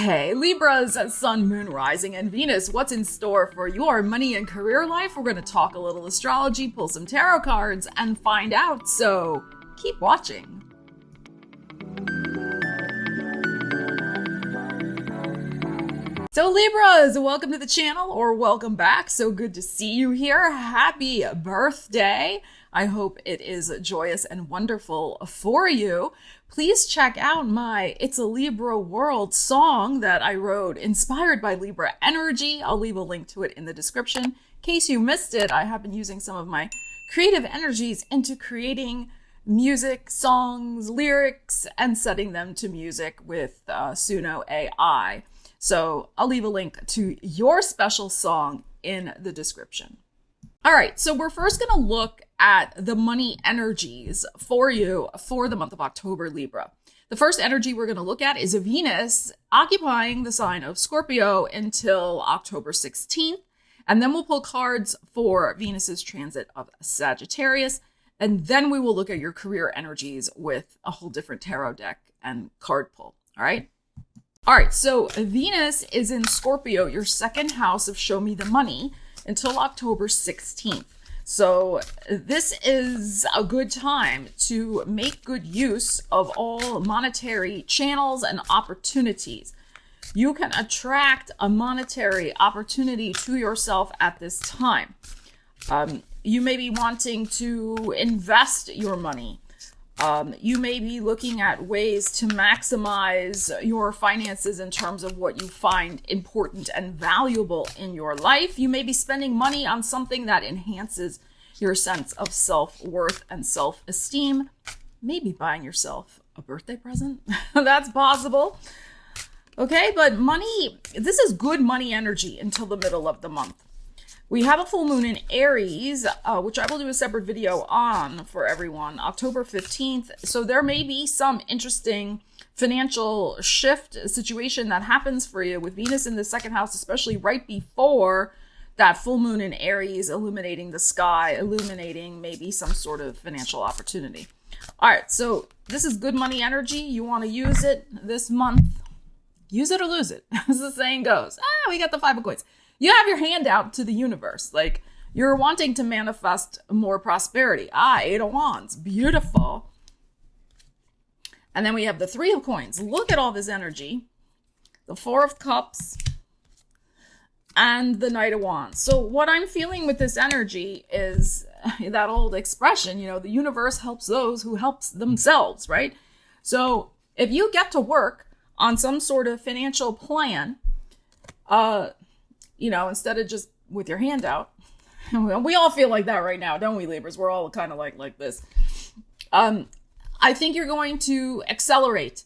Hey Libras, Sun, Moon, Rising, and Venus, what's in store for your money and career life? We're going to talk a little astrology, pull some tarot cards, and find out, so keep watching. So Libras, welcome to the channel, or welcome back. So good to see you here. Happy birthday. I hope it is joyous and wonderful for you. Please check out my It's a Libra World song that I wrote inspired by Libra energy. I'll leave a link to it in the description. In case you missed it, I have been using some of my creative energies into creating music, songs, lyrics, and setting them to music with Suno AI. So I'll leave a link to your special song in the description. All right, so we're first going to look at the money energies for you for the month of October, Libra. The first energy we're going to look at is Venus occupying the sign of Scorpio until October 16th. And then we'll pull cards for Venus's transit of Sagittarius. And then we will look at your career energies with a whole different tarot deck and card pull. All right. All right, so Venus is in Scorpio, your second house of Show Me the Money, until October 16th. So this is a good time to make good use of all monetary channels and opportunities. You can attract a monetary opportunity to yourself at this time. You may be wanting to invest your money. You may be looking at ways to maximize your finances in terms of what you find important and valuable in your life. You may be spending money on something that enhances your sense of self-worth and self-esteem. Maybe buying yourself a birthday present. That's possible. Okay, but money, this is good money energy until the middle of the month. We have a full moon in Aries, which I will do a separate video on for everyone, October 15th. So there may be some interesting financial shift situation that happens for you with Venus in the second house, especially right before that full moon in Aries, illuminating the sky, illuminating maybe some sort of financial opportunity. All right, so this is good money energy. You want to use it this month. Use it or lose it, as the saying goes. We got the 5 of coins. You have your hand out to the universe. Like, you're wanting to manifest more prosperity. 8 of Wands. Beautiful. And then we have the 3 of Coins. Look at all this energy. The 4 of Cups. And the Knight of Wands. So what I'm feeling with this energy is that old expression, the universe helps those who helps themselves, right? So if you get to work on some sort of financial plan, instead of just with your hand out. We all feel like that right now, don't we, Libras? We're all kind of like this. I think you're going to accelerate.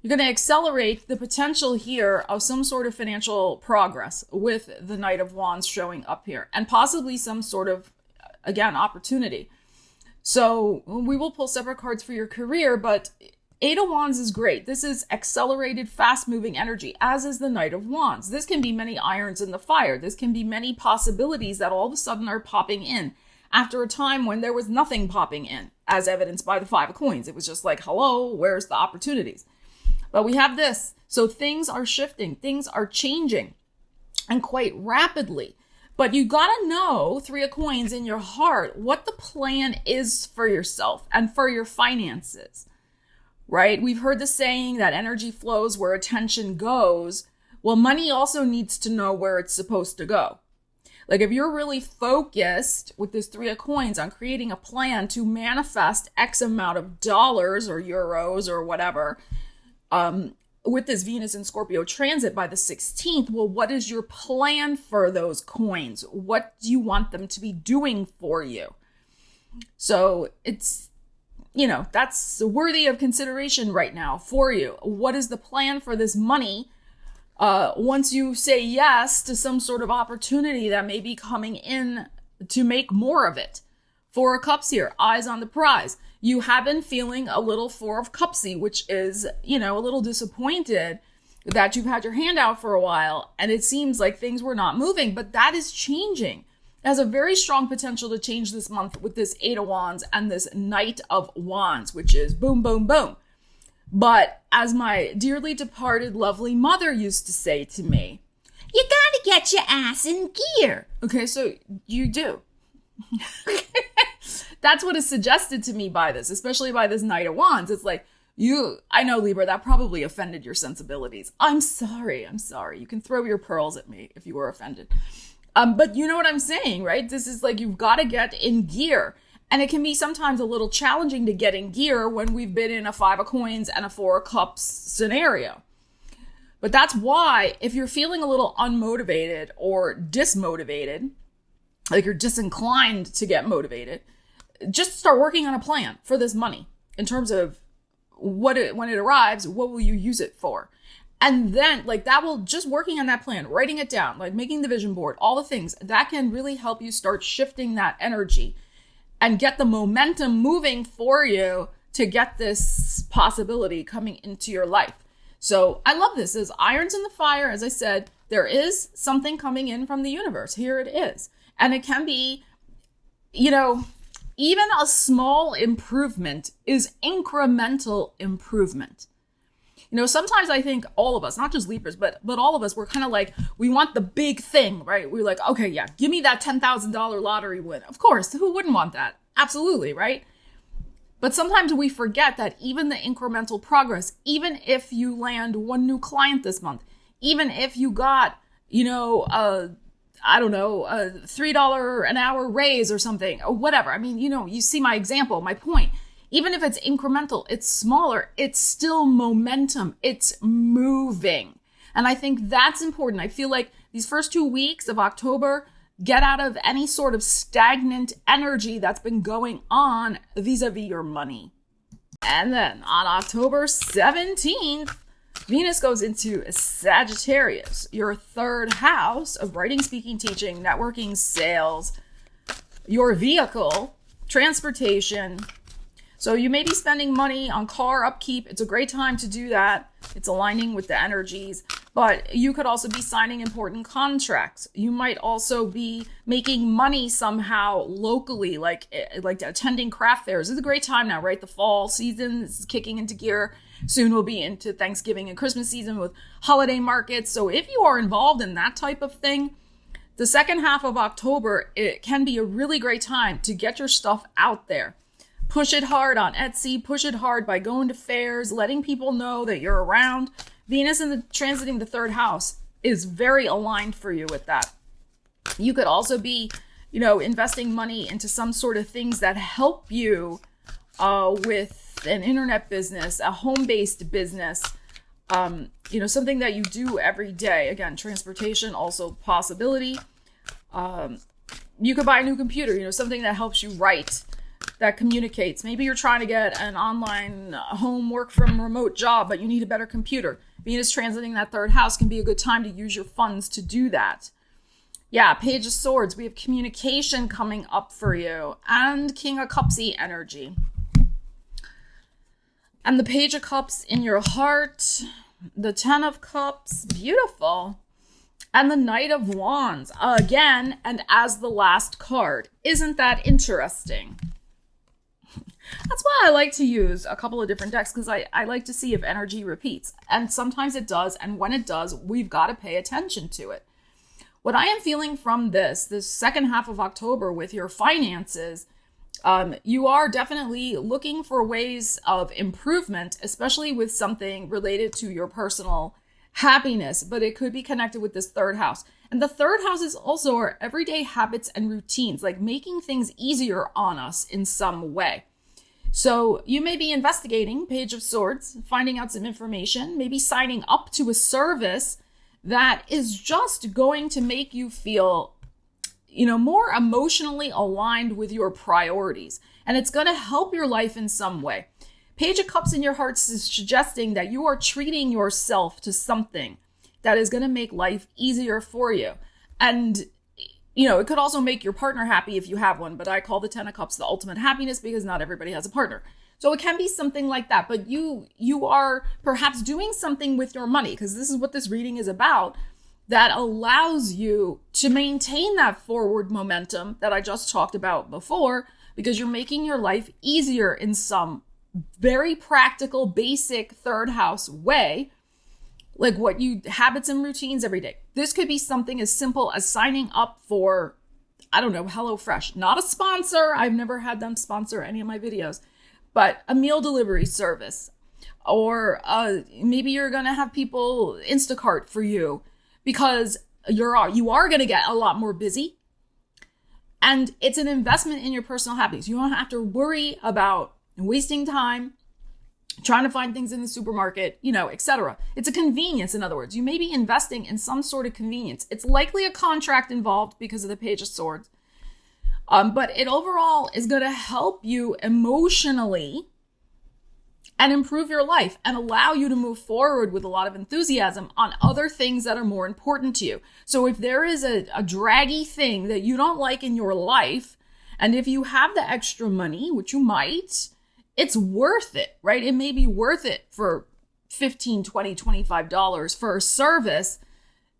You're going to accelerate the potential here of some sort of financial progress with the Knight of Wands showing up here, and possibly some sort of, again, opportunity. So we will pull separate cards for your career, but 8 of Wands is great. This is accelerated, fast-moving energy, as is the Knight of Wands. This can be many irons in the fire. This can be many possibilities that all of a sudden are popping in after a time when there was nothing popping in, as evidenced by the 5 of Coins. It was just like, hello, where's the opportunities? But we have this. So things are shifting. Things are changing, and quite rapidly. But you got to know, 3 of Coins, in your heart, what the plan is for yourself and for your finances. Right? We've heard the saying that energy flows where attention goes. Well, money also needs to know where it's supposed to go. Like, if you're really focused with this 3 of Coins on creating a plan to manifest X amount of dollars or euros or whatever, with this Venus in Scorpio transit by the 16th, well, what is your plan for those coins? What do you want them to be doing for you? So it's, that's worthy of consideration right now for you. What is the plan for this money? Once you say yes to some sort of opportunity that may be coming in to make more of it. 4 of Cups here, eyes on the prize. You have been feeling a little 4 of Cupsy, which is, a little disappointed that you've had your hand out for a while and it seems like things were not moving, but that is changing. It has a very strong potential to change this month with this 8 of Wands and this Knight of Wands, which is boom, boom, boom. But as my dearly departed lovely mother used to say to me, you gotta get your ass in gear. Okay, so you do. That's what is suggested to me by this, especially by this Knight of Wands. It's like, I know, Libra, that probably offended your sensibilities. I'm sorry. You can throw your pearls at me if you were offended. But you know what I'm saying, right? This is like, you've got to get in gear. And it can be sometimes a little challenging to get in gear when we've been in a 5 of coins and a 4 of cups scenario. But that's why, if you're feeling a little unmotivated or dismotivated, like you're disinclined to get motivated, just start working on a plan for this money in terms of when it arrives, what will you use it for? And then that will, just working on that plan, writing it down, like making the vision board, all the things that can really help you start shifting that energy and get the momentum moving for you to get this possibility coming into your life. So I love this. There's irons in the fire. As I said, there is something coming in from the universe. Here it is. And it can be, even a small improvement is incremental improvement. Sometimes I think all of us, not just Libras, but all of us, we're kind of like, we want the big thing, right? We're like, okay, yeah, give me that $10,000 lottery win. Of course, who wouldn't want that? Absolutely, right? But sometimes we forget that even the incremental progress, even if you land one new client this month, even if you got, a $3 an hour raise or something, or whatever. I mean, you see my example, my point. Even if it's incremental, it's smaller, it's still momentum. It's moving. And I think that's important. I feel like these first 2 weeks of October, get out of any sort of stagnant energy that's been going on vis-a-vis your money. And then on October 17th, Venus goes into Sagittarius, your 3rd house of writing, speaking, teaching, networking, sales, your vehicle, transportation. So you may be spending money on car upkeep. It's a great time to do that. It's aligning with the energies, but you could also be signing important contracts. You might also be making money somehow locally, like attending craft fairs. It's a great time now, right? The fall season is kicking into gear. Soon we'll be into Thanksgiving and Christmas season with holiday markets. So if you are involved in that type of thing, the second half of October, it can be a really great time to get your stuff out there. Push it hard on Etsy, push it hard by going to fairs, letting people know that you're around. Venus transiting the 3rd house is very aligned for you with that. You could also be, investing money into some sort of things that help you with an internet business, a home-based business, something that you do every day. Again, transportation, also possibility. You could buy a new computer, something that helps you write, that communicates. Maybe you're trying to get an online home work from remote job, but you need a better computer. Venus transiting that 3rd house can be a good time to use your funds to do that. Yeah, Page of Swords. We have communication coming up for you, and King of Cupsy energy. And the Page of Cups in your heart, the 10 of Cups, beautiful. And the Knight of Wands, again, and as the last card. Isn't that interesting? That's why I like to use a couple of different decks, because I like to see if energy repeats. And sometimes it does, and when it does, we've got to pay attention to it. What I am feeling from this second half of October with your finances, you are definitely looking for ways of improvement, especially with something related to your personal happiness, but it could be connected with this 3rd house. And the 3rd house is also our everyday habits and routines, like making things easier on us in some way. So you may be investigating, Page of Swords, finding out some information, maybe signing up to a service that is just going to make you feel, more emotionally aligned with your priorities. And it's going to help your life in some way. Page of Cups in your heart is suggesting that you are treating yourself to something that is going to make life easier for you. And it could also make your partner happy if you have one, but I call the 10 of Cups the ultimate happiness because not everybody has a partner. So it can be something like that, but you are perhaps doing something with your money, because this is what this reading is about, that allows you to maintain that forward momentum that I just talked about before, because you're making your life easier in some very practical, basic third house way, like habits and routines every day. This could be something as simple as signing up for, I don't know, HelloFresh, not a sponsor. I've never had them sponsor any of my videos, but a meal delivery service. Or maybe you're going to have people Instacart for you because you are going to get a lot more busy. And it's an investment in your personal happiness. You don't have to worry about wasting time trying to find things in the supermarket, etc. It's a convenience, in other words. You may be investing in some sort of convenience. It's likely a contract involved because of the Page of Swords. But it overall is going to help you emotionally and improve your life and allow you to move forward with a lot of enthusiasm on other things that are more important to you. So if there is a draggy thing that you don't like in your life, and if you have the extra money, which you might, it's worth it, right? It may be worth it for $15, $20, $25 for a service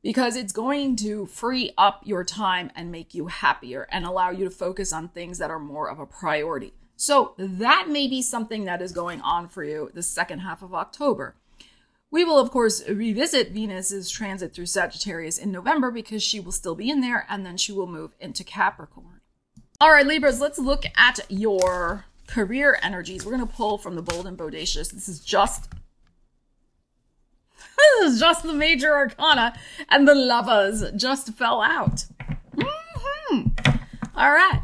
because it's going to free up your time and make you happier and allow you to focus on things that are more of a priority. So that may be something that is going on for you the second half of October. We will, of course, revisit Venus's transit through Sagittarius in November because she will still be in there, and then she will move into Capricorn. All right, Libras, let's look at your career energies. We're going to pull from the Bold and Bodacious. This is just the major arcana, and the Lovers just fell out. All right.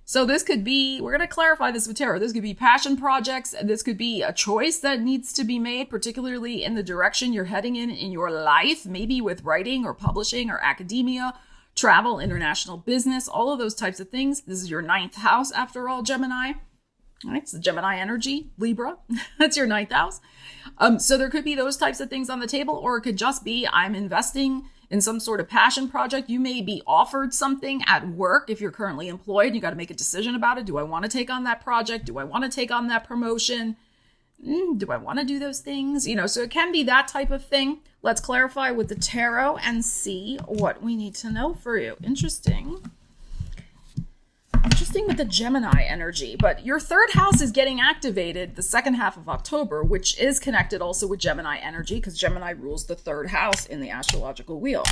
So this could be, we're going to clarify this with tarot. This could be passion projects. This could be a choice that needs to be made, particularly in the direction you're heading in your life, maybe with writing or publishing or academia, travel, international business, all of those types of things. This is your 9th house, after all, Gemini. All right, it's the Gemini energy, Libra. That's your 9th house. So there could be those types of things on the table, or it could just be I'm investing in some sort of passion project. You may be offered something at work. If you're currently employed, you got to make a decision about it. Do I want to take on that project? Do I want to take on that promotion? Do I want to do those things? So it can be that type of thing. Let's clarify with the tarot and see what we need to know for you. Interesting with the Gemini energy, but your 3rd house is getting activated the second half of October, which is connected also with Gemini energy because Gemini rules the 3rd house in the astrological wheel.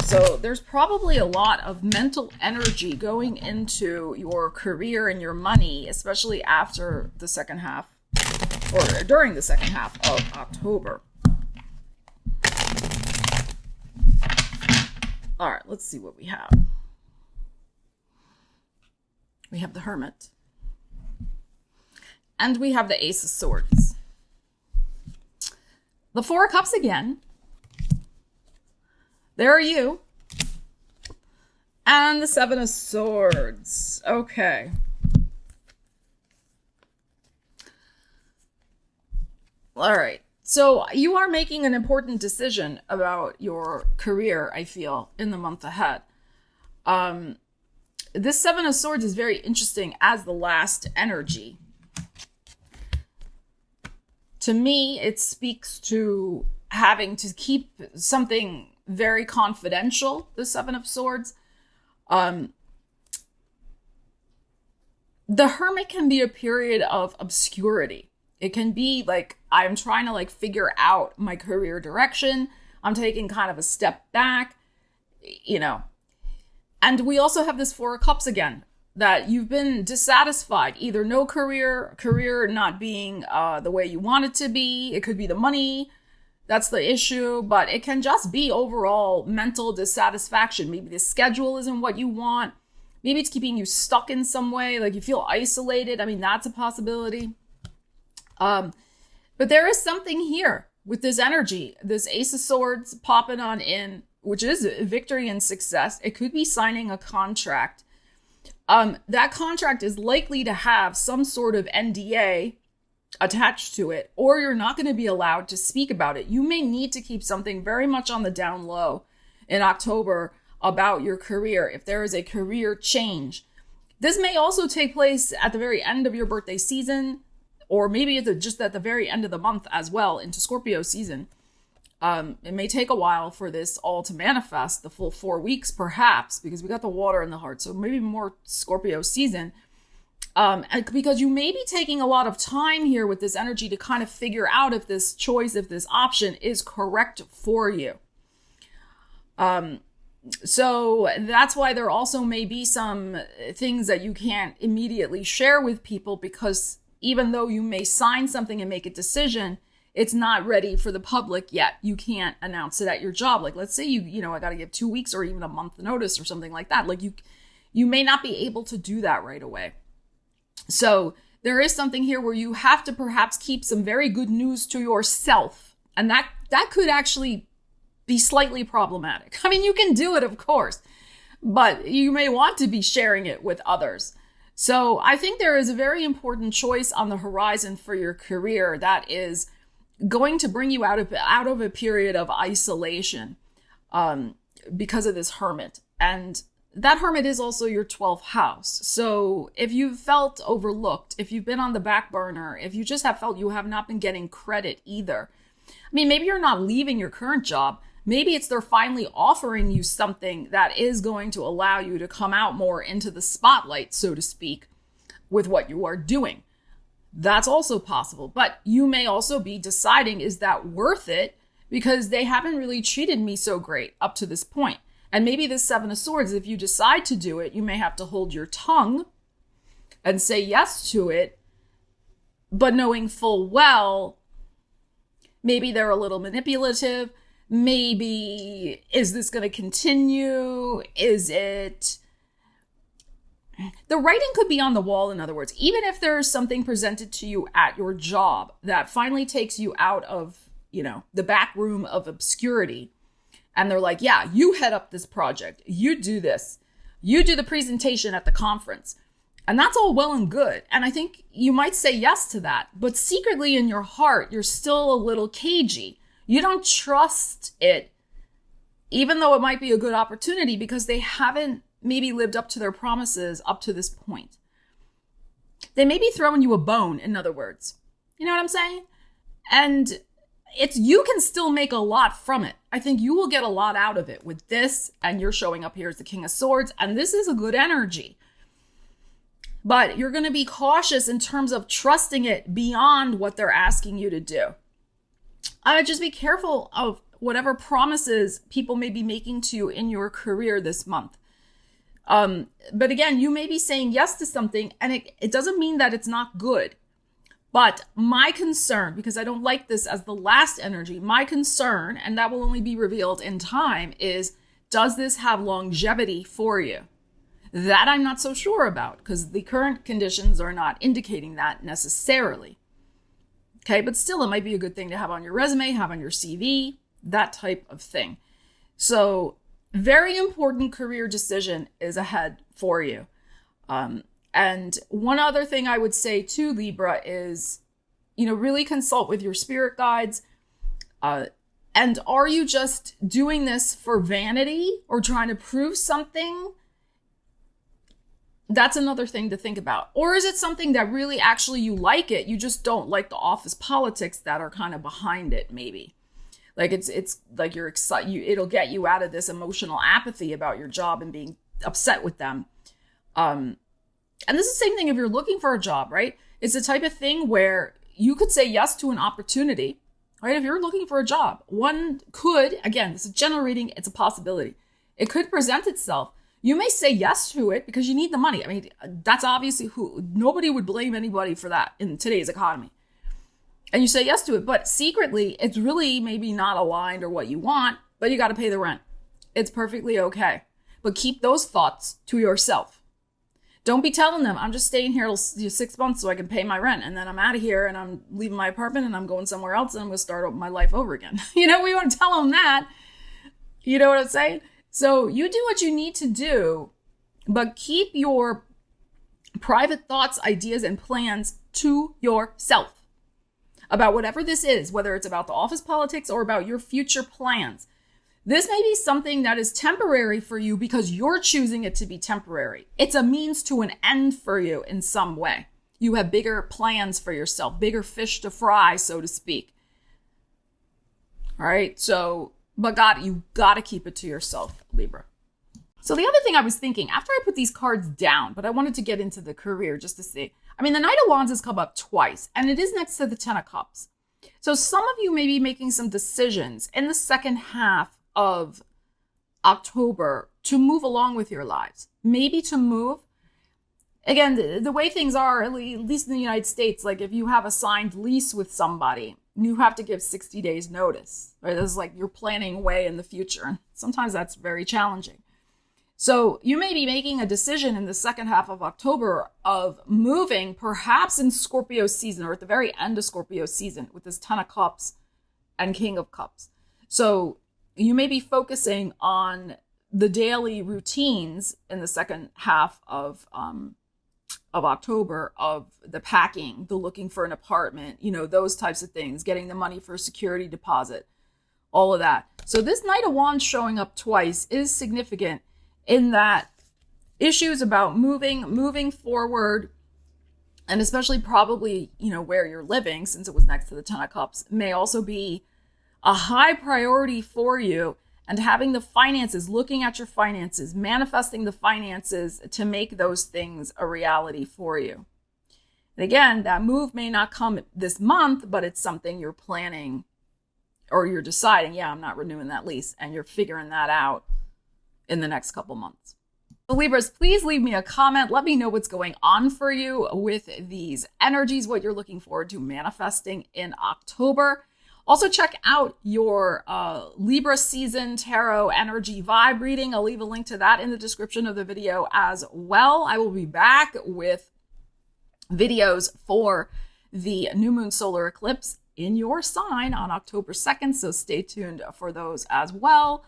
So there's probably a lot of mental energy going into your career and your money, especially after the second half or during the second half of October. All right, let's see what we have. We have the Hermit. And we have the Ace of Swords. The 4 of Cups again. There are you. And the 7 of Swords. Okay. All right. So you are making an important decision about your career, I feel, in the month ahead. This 7 of Swords is very interesting as the last energy. To me, it speaks to having to keep something very confidential, the 7 of Swords. The Hermit can be a period of obscurity. It can be like, I'm trying to figure out my career direction. I'm taking kind of a step back, And we also have this 4 of Cups again, that you've been dissatisfied, either no career not being the way you want it to be. It could be the money, that's the issue, but it can just be overall mental dissatisfaction. Maybe the schedule isn't what you want. Maybe it's keeping you stuck in some way, like you feel isolated. I mean, that's a possibility. But there is something here with this energy, this Ace of Swords popping on in, which is victory and success. It could be signing a contract. That contract is likely to have some sort of NDA attached to it, or you're not going to be allowed to speak about it. You may need to keep something very much on the down low in October about your career if there is a career change. This may also take place at the very end of your birthday season, or maybe just at the very end of the month as well, into Scorpio season. It may take a while for this all to manifest, the full 4 weeks perhaps, because we got the water in the heart. So maybe more Scorpio season. Because you may be taking a lot of time here with this energy to kind of figure out if this choice, if this option is correct for you. So that's why there also may be some things that you can't immediately share with people, because even though you may sign something and make a decision, it's not ready for the public yet. You can't announce it at your job. Like, let's say I got to give 2 weeks or even a month notice or something like that. Like you may not be able to do that right away. So there is something here where you have to perhaps keep some very good news to yourself. And that could actually be slightly problematic. I mean, you can do it, of course, but you may want to be sharing it with others. So I think there is a very important choice on the horizon for your career that is going to bring you out of a period of isolation because of this hermit. And that hermit is also your 12th house. So if you've felt overlooked, if you've been on the back burner, if you just have felt you have not been getting credit either. I mean, maybe you're not leaving your current job. Maybe it's they're finally offering you something that is going to allow you to come out more into the spotlight, so to speak, with what you are doing. That's also possible. But you may also be deciding, is that worth it? Because they haven't really treated me so great up to this point. And maybe this 7 of Swords, if you decide to do it, you may have to hold your tongue and say yes to it, but knowing full well, maybe they're a little manipulative. Maybe, is this going to continue? Is it... The writing could be on the wall, in other words. Even if there's something presented to you at your job that finally takes you out of, the back room of obscurity, and they're like, yeah, you head up this project. You do this. You do the presentation at the conference. And that's all well and good. And I think you might say yes to that. But secretly in your heart, you're still a little cagey. You don't trust it, even though it might be a good opportunity, because they haven't maybe lived up to their promises up to this point. They may be throwing you a bone, in other words. You know what I'm saying? And you can still make a lot from it. I think you will get a lot out of it with this, and you're showing up here as the King of Swords, and this is a good energy. But you're going to be cautious in terms of trusting it beyond what they're asking you to do. Just be careful of whatever promises people may be making to you in your career this month. But again, you may be saying yes to something, and it doesn't mean that it's not good. But my concern, because I don't like this as the last energy, my concern, and that will only be revealed in time, is does this have longevity for you? That I'm not so sure about, because the current conditions are not indicating that necessarily. Okay, but still, it might be a good thing to have on your resume, have on your CV, that type of thing. So, very important career decision is ahead for you. And one other thing I would say to Libra is, really consult with your spirit guides. And are you just doing this for vanity or trying to prove something? That's another thing to think about. Or is it something that really actually you like it? You just don't like the office politics that are kind of behind it, maybe. Like it's like you're excited. It'll get you out of this emotional apathy about your job and being upset with them. And this is the same thing if you're looking for a job, right? It's the type of thing where you could say yes to an opportunity, right? If you're looking for a job, one could, again, this is generating, it's a possibility. It could present itself. You may say yes to it because you need the money. I mean, that's obviously nobody would blame anybody for that in today's economy. And you say yes to it, but secretly, it's really maybe not aligned or what you want, but you got to pay the rent. It's perfectly okay. But keep those thoughts to yourself. Don't be telling them, I'm just staying here 6 months so I can pay my rent. And then I'm out of here and I'm leaving my apartment and I'm going somewhere else and I'm going to start my life over again. We want to tell them that. You know what I'm saying? So you do what you need to do, but keep your private thoughts, ideas, and plans to yourself about whatever this is, whether it's about the office politics or about your future plans. This may be something that is temporary for you because you're choosing it to be temporary. It's a means to an end for you in some way. You have bigger plans for yourself, bigger fish to fry, so to speak. All right. So, but you got to keep it to yourself, Libra. So the other thing I was thinking, after I put these cards down, but I wanted to get into the career just to see. I mean, the Knight of Wands has come up twice, and it is next to the Ten of Cups. So some of you may be making some decisions in the second half of October to move along with your lives. Maybe to move. Again, the way things are, at least in the United States, like if you have a signed lease with somebody, you have to give 60 days notice. Right? This is like you're planning way in the future. Sometimes that's very challenging. So you may be making a decision in the second half of October of moving, perhaps in Scorpio season or at the very end of Scorpio season with this Ten of Cups and King of Cups. So you may be focusing on the daily routines in the second half of October, of the packing, the looking for an apartment, those types of things, getting the money for a security deposit, all of that. So this Knight of Wands showing up twice is significant in that issues about moving forward, and especially probably, where you're living, since it was next to the Ten of Cups, may also be a high priority for you, and having the finances, looking at your finances, manifesting the finances to make those things a reality for you. And again, that move may not come this month, but it's something you're planning, or you're deciding, yeah, I'm not renewing that lease, and you're figuring that out in the next couple months. So Libras, please leave me a comment. Let me know what's going on for you with these energies, what you're looking forward to manifesting in October. Also check out your Libra season tarot energy vibe reading. I'll leave a link to that in the description of the video as well. I will be back with videos for the new moon solar eclipse in your sign on October 2nd. So stay tuned for those as well.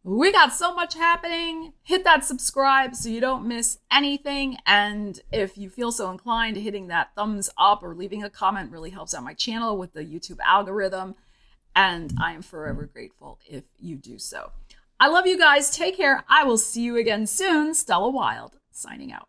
We got so much happening. Hit that subscribe so you don't miss anything. And if you feel so inclined, hitting that thumbs up or leaving a comment really helps out my channel with the YouTube algorithm. And I am forever grateful if you do so. I love you guys. Take care. I will see you again soon. Stella Wilde signing out.